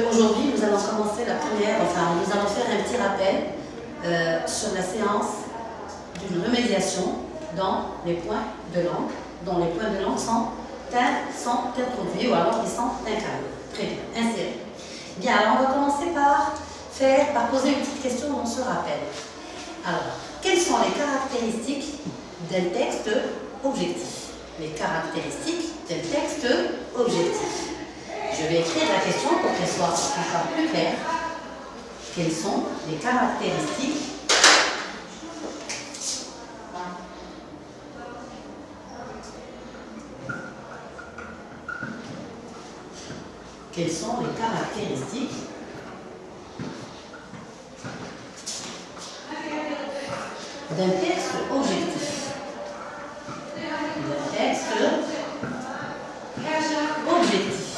qu'aujourd'hui, nous allons commencer la première, enfin, nous allons faire un petit rappel sur la séance d'une remédiation dans les points de langue, dont les points de langue sont introduits ou alors ils sont incarnés. Très bien, insérés. Bien, alors on va commencer par poser une petite question dans ce rappel. Alors, quelles sont les caractéristiques d'un texte objectif? Les caractéristiques d'un texte objectif. Je vais écrire la question pour qu'elle soit encore plus claire. Quelles sont les caractéristiques d'un texte objectif? D'un texte objectif.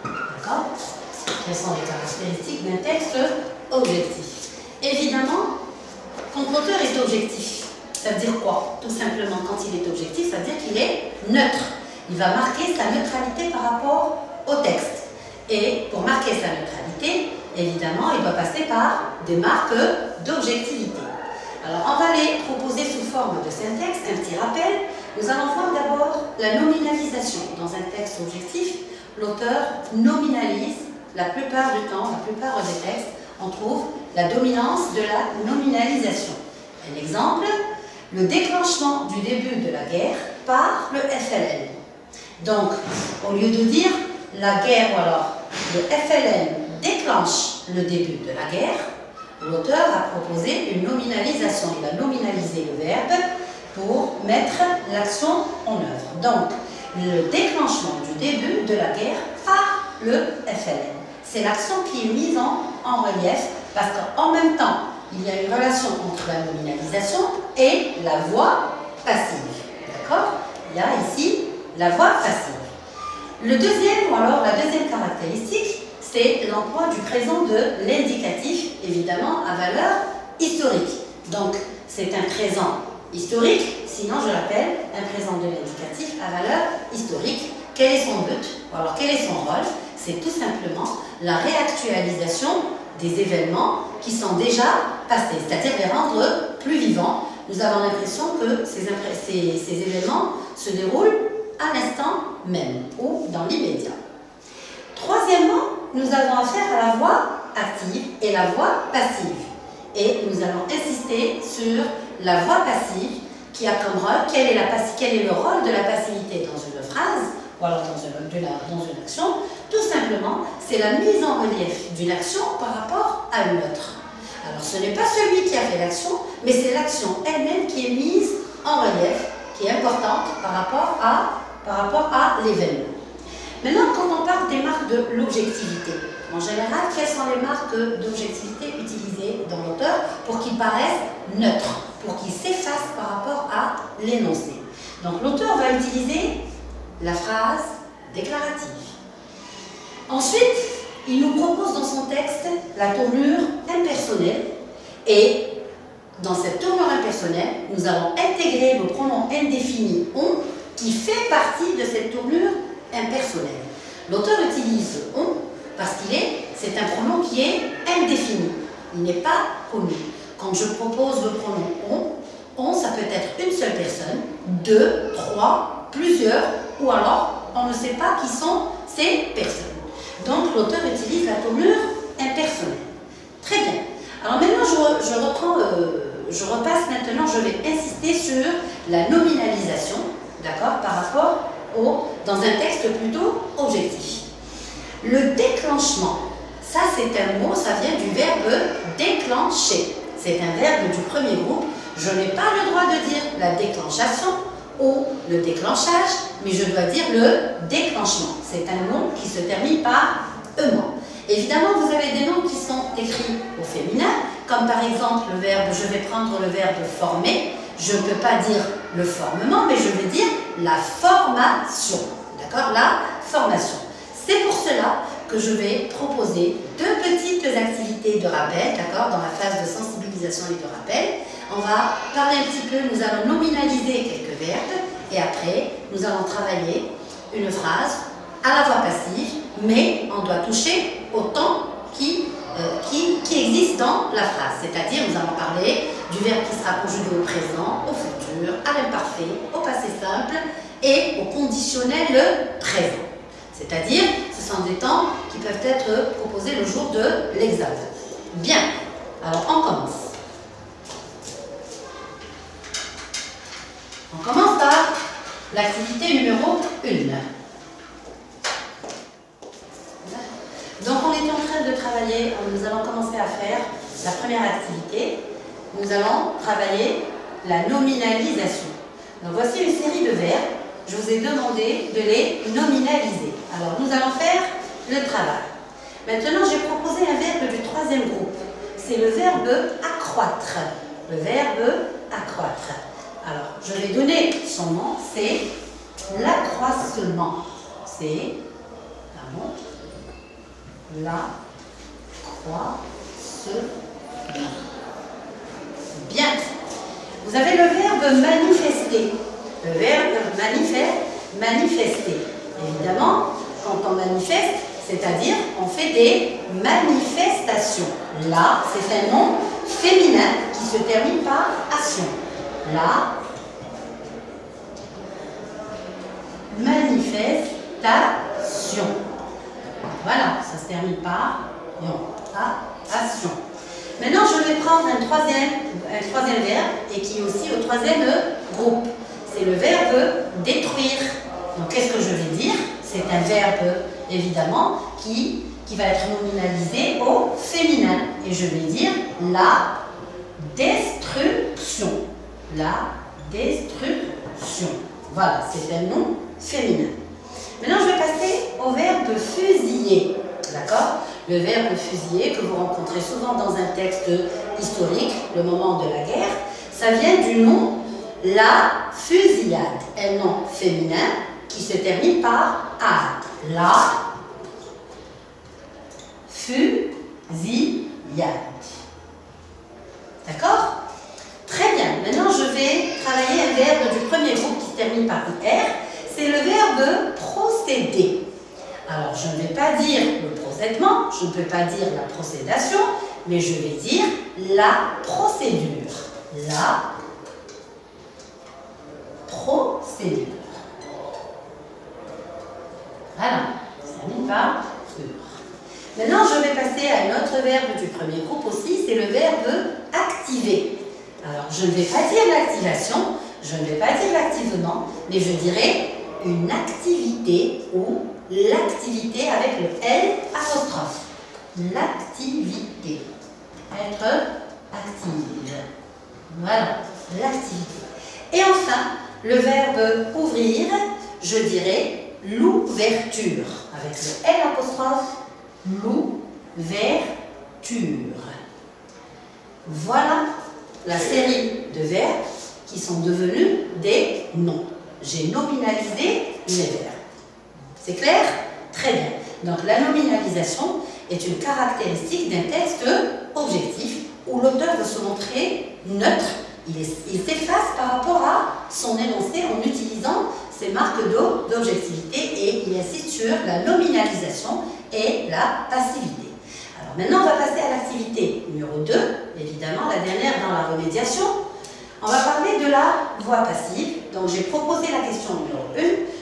D'accord? Quelles sont les caractéristiques d'un texte objectif? Évidemment, quand l'auteur est objectif, ça veut dire quoi? Tout simplement, quand il est objectif, ça veut dire qu'il est neutre. Il va marquer sa neutralité par rapport au texte. Et pour marquer sa neutralité, évidemment, il doit passer par des marques d'objectivité. Alors, on va les proposer sous forme de syntaxe, un petit rappel. Nous allons voir d'abord la nominalisation. Dans un texte objectif, l'auteur nominalise la plupart du temps, la plupart des textes, on trouve la dominance de la nominalisation. Un exemple, le déclenchement du début de la guerre par le FLN. Donc, au lieu de dire la guerre ou alors le FLN déclenche le début de la guerre, l'auteur a proposé une nominalisation. Il a nominalisé le verbe pour mettre l'action en œuvre. Donc, le déclenchement du début de la guerre par le FLN. C'est l'action qui est mise en relief parce qu'en même temps, il y a une relation entre la nominalisation et la voix passive. D'accord? Il y a ici la voix passive. Le deuxième, ou alors la deuxième caractéristique, c'est l'emploi du présent de l'indicatif, évidemment à valeur historique. Donc, c'est un présent historique, sinon je l'appelle un présent de l'indicatif à valeur historique. Quel est son but? Ou alors quel est son rôle? C'est tout simplement la réactualisation des événements qui sont déjà passés, c'est-à-dire les rendre plus vivants. Nous avons l'impression que ces événements se déroulent à l'instant même ou dans l'immédiat. Troisièmement, nous avons affaire à la voix active et la voix passive. Et nous allons insister sur la voix passive qui a comme rôle, quel est le rôle de la passivité dans une phrase ou alors dans une action. Tout simplement, c'est la mise en relief d'une action par rapport à une autre. Alors ce n'est pas celui qui a fait l'action, mais c'est l'action elle-même qui est mise en relief, qui est importante par rapport à l'événement. Maintenant, quand on parle des marques de l'objectivité, en général, quelles sont les marques d'objectivité utilisées dans l'auteur pour qu'il paraisse neutre, pour qu'il s'efface par rapport à l'énoncé? Donc l'auteur va utiliser la phrase déclarative. Ensuite, il nous propose dans son texte la tournure impersonnelle et dans cette tournure impersonnelle, nous allons intégrer le pronom indéfini « on » qui fait partie de cette tournure impersonnelle. L'auteur utilise « on » parce c'est un pronom qui est indéfini, il n'est pas connu. Quand je propose le pronom « on », ça peut être une seule personne, deux, trois, plusieurs, ou alors on ne sait pas qui sont ces personnes. Donc l'auteur utilise la tournure impersonnelle. Très bien. Alors maintenant je repasse maintenant, je vais insister sur la nominalisation, d'accord, par rapport dans un texte plutôt objectif. Le déclenchement, ça c'est un mot, ça vient du verbe déclencher. C'est un verbe du premier groupe. Je n'ai pas le droit de dire la déclenchation ou le déclenchage, mais je dois dire le déclenchement. C'est un nom qui se termine par ement. Évidemment, vous avez des noms qui sont écrits au féminin, comme par exemple le verbe, je vais prendre le verbe former. Je ne peux pas dire le formement, mais je vais dire la formation. D'accord? La formation. C'est pour cela que je vais proposer deux petites activités de rappel, d'accord, dans la phase de sensibilisation et de rappel. On va parler un petit peu, nous allons nominaliser quelques verbes et après, nous allons travailler une phrase à la voix passive mais on doit toucher au temps qui existe dans la phrase. C'est-à-dire, nous allons parler du verbe qui sera conjugué au présent, au futur, à l'imparfait, au passé simple et au conditionnel présent. C'est-à-dire, ce sont des temps qui peuvent être proposés le jour de l'examen. Bien, alors on commence. On commence par l'activité numéro 1. Donc on était en train de travailler, nous allons commencer à faire la première activité. Nous allons travailler la nominalisation. Donc voici une série de verbes. Je vous ai demandé de les nominaliser. Alors nous allons faire le travail. Maintenant j'ai proposé un verbe du troisième groupe. C'est le verbe accroître. Le verbe accroître. Alors je vais donner son nom, c'est l'accroissement. C'est, pardon, l'accroissement. Bien. Vous avez le verbe manifester. Le verbe manifester. Évidemment, quand on manifeste, c'est-à-dire on fait des manifestations. Là, c'est un nom féminin qui se termine par ation. La manifestation. Voilà, ça se termine par ation. Maintenant, je vais prendre un troisième verbe et qui est aussi au troisième groupe. C'est le verbe détruire. Donc, qu'est-ce que je vais dire? C'est un verbe, évidemment, qui va être nominalisé au féminin. Et je vais dire la destruction. La destruction. Voilà, c'est un nom féminin. Maintenant, je vais passer au verbe fusiller. D'accord? Le verbe fusiller que vous rencontrez souvent dans un texte historique, le moment de la guerre, ça vient du nom la fusillade, un nom féminin qui se termine par ade. La fusillade. D'accord? Très bien. Maintenant, je vais travailler un verbe du premier groupe qui se termine par IR. C'est le verbe procéder. Alors, je ne vais pas dire le procédement, je ne peux pas dire la procédation, mais je vais dire la procédure. La procédure. Voilà, ça termine par ur. Maintenant, je vais passer à un autre verbe du premier groupe aussi, c'est le verbe activer. Alors, je ne vais pas dire l'activation, je ne vais pas dire l'activement, mais je dirais une activité ou l'activité avec le L apostrophe. L'activité. Être active. Voilà, l'activité. Et enfin, le verbe ouvrir, je dirais l'ouverture. Avec le L apostrophe, l'ouverture. Voilà la série de verbes qui sont devenus des noms. J'ai nominalisé les verbes. C'est clair? Très bien. Donc la nominalisation est une caractéristique d'un texte objectif où l'auteur veut se montrer neutre. Il s'efface par rapport à son énoncé en utilisant ces marques d'objectivité et il insiste sur la nominalisation et la passivité. Alors maintenant, on va passer à l'activité numéro 2, évidemment la dernière dans la remédiation. On va parler de la voix passive. Donc j'ai proposé la question numéro 1,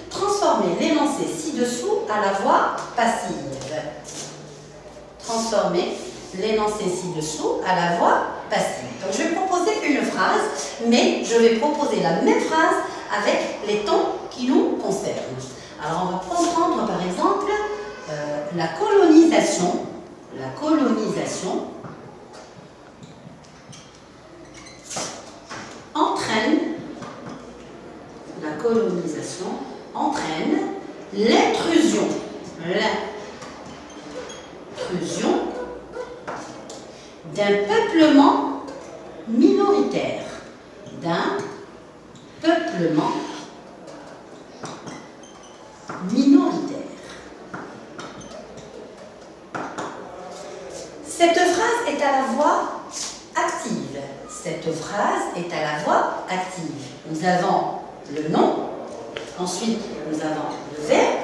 transformer l'énoncé ci-dessous à la voix passive. Transformer l'énoncé ci-dessous à la voix passive. Donc je vais proposer une phrase, mais je vais proposer la même phrase avec les tons qui nous concernent. Alors on va prendre par exemple la colonisation. La colonisation entraîne l'intrusion d'un peuplement minoritaire. Cette phrase est à la voix active. Cette phrase est à la voix active. Nous avons le nom, ensuite nous avons le verbe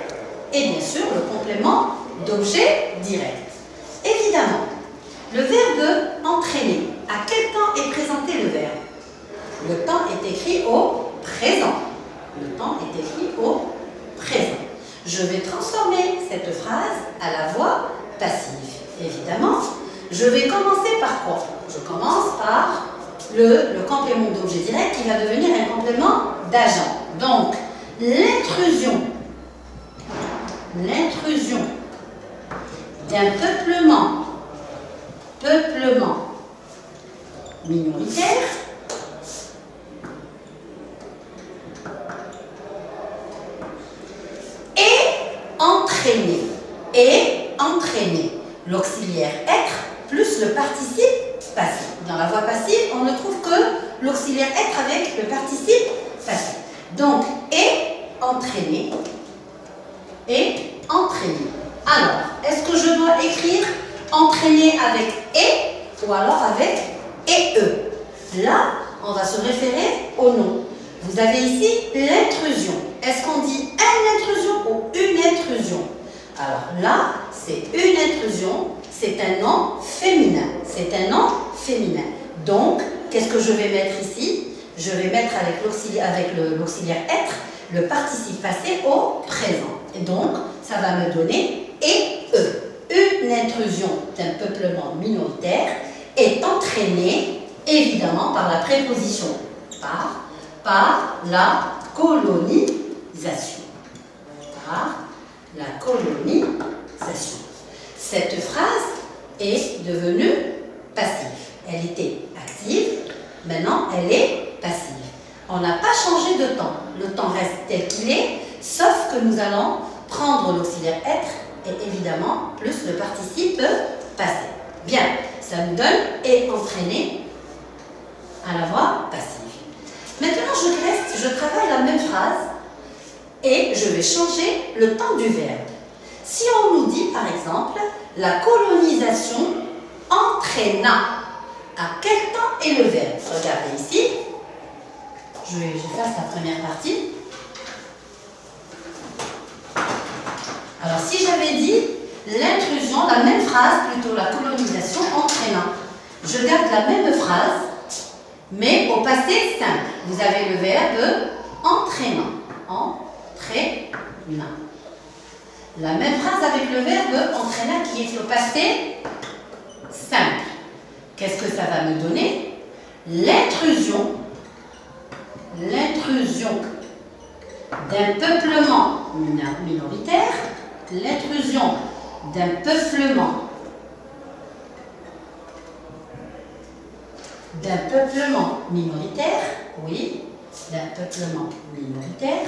et bien sûr le complément d'objet direct. Évidemment, le verbe entraîner, à quel temps est présenté le verbe? Le temps est écrit au présent. Le temps est écrit au présent. Je vais transformer cette phrase à la voix passive. Évidemment, je vais commencer par quoi? Je commence par le complément d'objet direct qui va devenir un complément d'agent. Donc, l'intrusion d'un peuplement minoritaire entraîner l'auxiliaire être plus le participe passif. Dans la voix passive, on ne trouve que l'auxiliaire être avec le participe passif. Donc, entraîner. Alors, est-ce que je dois écrire entraîner avec ou alors avec Là, on va se référer au nom. Vous avez ici l'intrusion. Est-ce qu'on dit une intrusion ou une intrusion? Alors là, c'est une intrusion, c'est un nom féminin. C'est un nom féminin. Donc, qu'est-ce que je vais mettre ici? Je vais mettre avec l'auxiliaire être le participe passé au présent. Et donc, ça va me donner Une intrusion d'un peuplement minoritaire est entraînée, évidemment, par la préposition par la colonisation. Par la colonisation. Cette phrase est devenue passive. Elle était active, maintenant elle est passive. On n'a pas changé de temps. Le temps reste tel qu'il est, sauf que nous allons prendre l'auxiliaire être et évidemment plus le participe passé. Bien, ça nous donne et entraîner à la voix passive. Maintenant, je travaille la même phrase et je vais changer le temps du verbe. Si on nous dit, par exemple, la colonisation entraîna, à quel temps est le verbe? Regardez ici. J'efface la première partie. Alors, si j'avais dit l'intrusion, la même phrase, plutôt la colonisation entraîna, je garde la même phrase, mais au passé simple. Vous avez le verbe entraînant. Entraîna. La même phrase avec le verbe entraîna qui est au passé simple. Qu'est-ce que ça va me donner? L'intrusion d'un peuplement minoritaire, l'intrusion d'un peuplement minoritaire, oui, d'un peuplement minoritaire,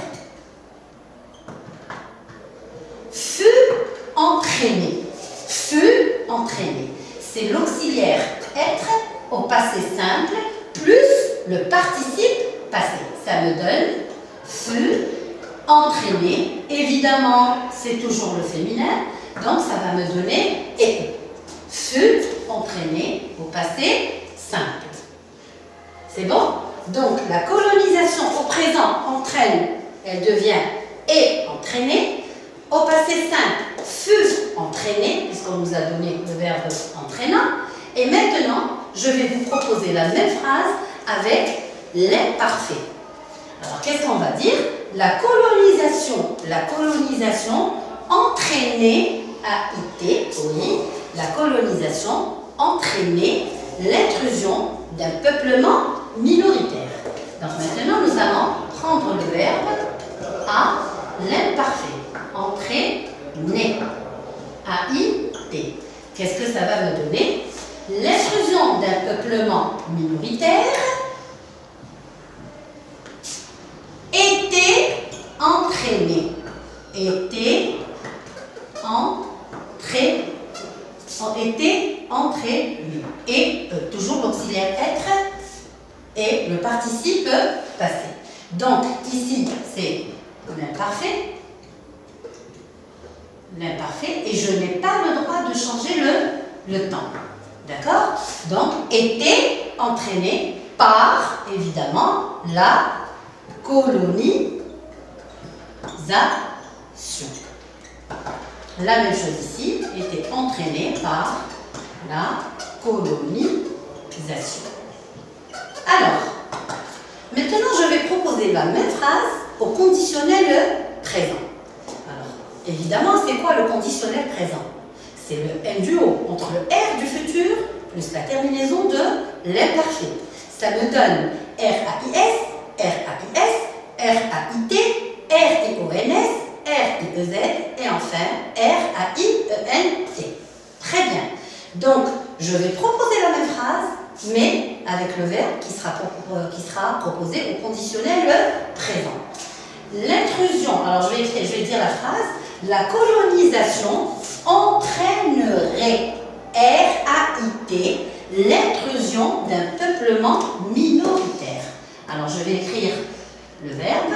fut entraîné. C'est l'auxiliaire être au passé simple plus le participe passé. Ça me donne fut entraîné. Évidemment, c'est toujours le féminin, donc ça va me donner et. Fut entraîné au passé simple. C'est bon? Donc, la colonisation au présent entraîne, elle devient et entraînée. Au passé simple, fut entraîné, puisqu'on nous a donné le verbe entraînant. Et maintenant, je vais vous proposer la même phrase avec l'imparfait. Alors, qu'est-ce qu'on va dire? La colonisation entraînée a été, oui, la colonisation entraînée l'intrusion d'un peuplement minoritaire. Donc maintenant, nous allons prendre le verbe à l'imparfait. Entraîner. A-I-T. Qu'est-ce que ça va me donner? L'intrusion d'un peuplement minoritaire était entraîné. Était entraîné. Et toujours l'auxiliaire être et le participe passé. Donc ici, c'est l'imparfait. Et je n'ai pas le droit de changer le temps. D'accord? Donc, était entraîné par, évidemment, la colonisation. La même chose ici, était entraîné par la colonisation. Alors, maintenant je vais proposer la même phrase au conditionnel présent. Alors, évidemment, c'est quoi le conditionnel présent? C'est le N du haut entre le R du futur plus la terminaison de l'imparfait. Ça me donne R-A-I-S, R-A-I-S, R-A-I-T, R-I-O-N-S, R-I-E-Z et enfin R-A-I-E-N-T. Très bien. Donc, je vais proposer la même phrase, mais avec le verbe qui sera proposé au conditionnel présent. L'intrusion, alors je vais dire la phrase, la colonisation entraînerait, R-A-I-T, l'intrusion d'un peuplement minoritaire. Alors je vais écrire le verbe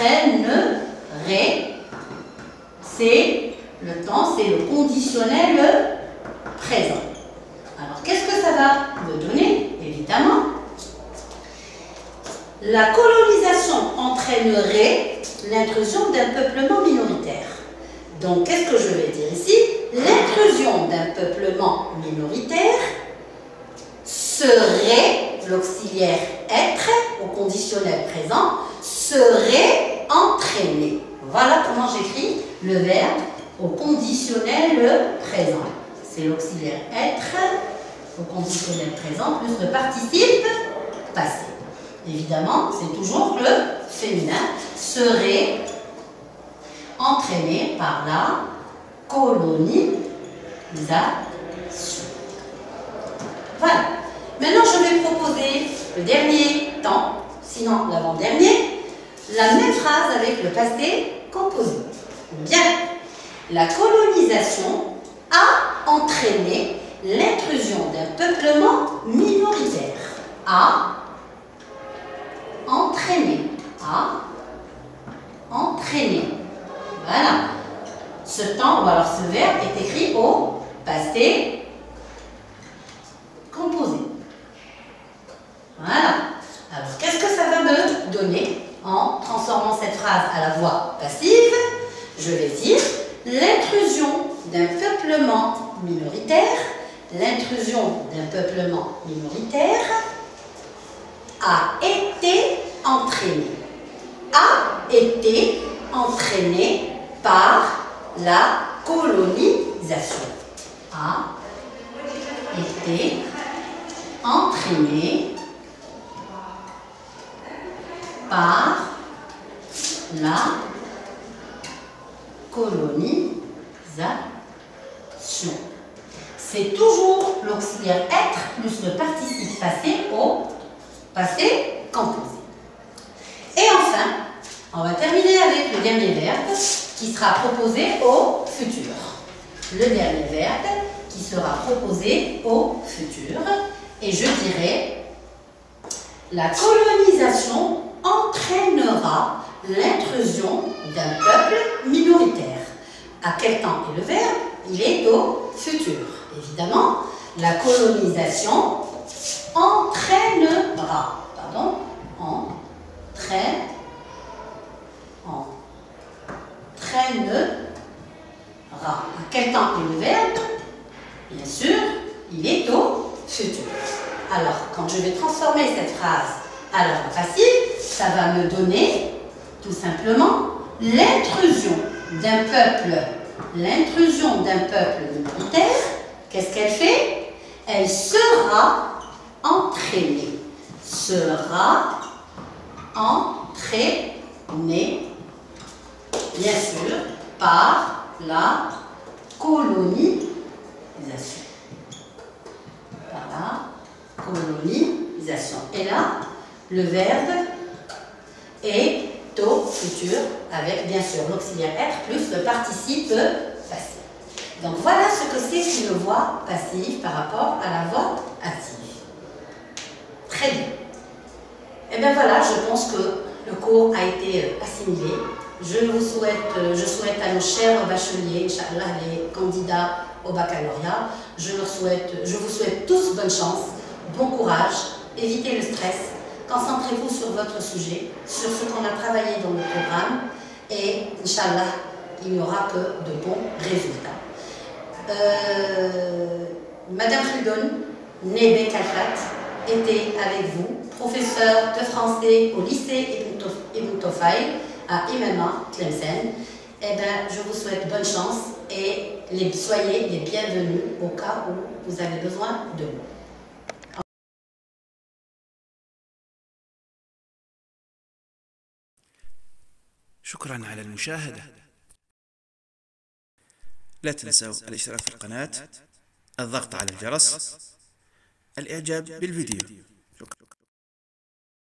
entraînerait, c'est le temps, c'est le conditionnel présent. Alors qu'est-ce que ça va me donner? Évidemment, la colonisation entraînerait l'intrusion d'un peuplement minoritaire. Donc, qu'est-ce que je vais dire ici? L'intrusion d'un peuplement minoritaire serait, l'auxiliaire être, au conditionnel présent, serait entraîné. Voilà comment j'écris le verbe au conditionnel présent. C'est l'auxiliaire être au conditionnel présent plus le participe passé. Évidemment, c'est toujours le féminin, serait entraîné par la colonisation. Voilà. Maintenant, je vais proposer le dernier temps, sinon l'avant-dernier, la même phrase avec le passé composé. Bien. La colonisation a entraîné l'intrusion d'un peuplement minoritaire. A entraîné. A entraîné. Voilà. Ce temps, ou alors ce verbe, est écrit au passé composé. Voilà. Alors, qu'est-ce que ça va me donner en transformant cette phrase à la voix passive? Je vais dire l'intrusion d'un peuplement minoritaire. L'intrusion d'un peuplement minoritaire a été entraînée. A été entraînée par la colonisation. A été entraînée par la colonisation. C'est toujours l'auxiliaire être plus le participe passé au passé composé. Et enfin, on va terminer avec le dernier verbe qui sera proposé au futur. Le dernier verbe qui sera proposé au futur. Et je dirais, la colonisation entraînera l'intrusion d'un peuple minoritaire. À quel temps est le verbe? Il est au futur. Évidemment, la colonisation entraînera. Pardon, entraînera. À quel temps est le verbe? Bien sûr, il est au futur. Alors, quand je vais transformer cette phrase à la voix passive, ça va me donner tout simplement l'intrusion d'un peuple. L'intrusion d'un peuple minoritaire, qu'est-ce qu'elle fait? Elle sera entraînée. Sera entraînée, bien sûr, par la colonisation. Par la colonisation. Et là, le verbe est au futur avec, bien sûr, l'auxiliaire être plus le participe passé. Donc, voilà ce que c'est qu'une voix passive par rapport à la voix active. Très bien. Et bien voilà, je pense que le cours a été assimilé. Je souhaite à nos chers bacheliers, Inch'Allah, les candidats au baccalauréat, je vous souhaite tous bonne chance, bon courage, évitez le stress, concentrez-vous sur votre sujet, sur ce qu'on a travaillé dans le programme et Inch'Allah, il n'y aura que de bons résultats. Madame Khildoun, née Kalfat, était avec vous, professeure de français au lycée Ibn Tofayl à Imama, Tlemcen. Eh bien, je vous souhaite bonne chance et soyez les bienvenus au cas où vous avez besoin de nous. شكرا على المشاهدة. لا تنسوا الاشتراك في القناة، الضغط على الجرس، الإعجاب بالفيديو. شكرا.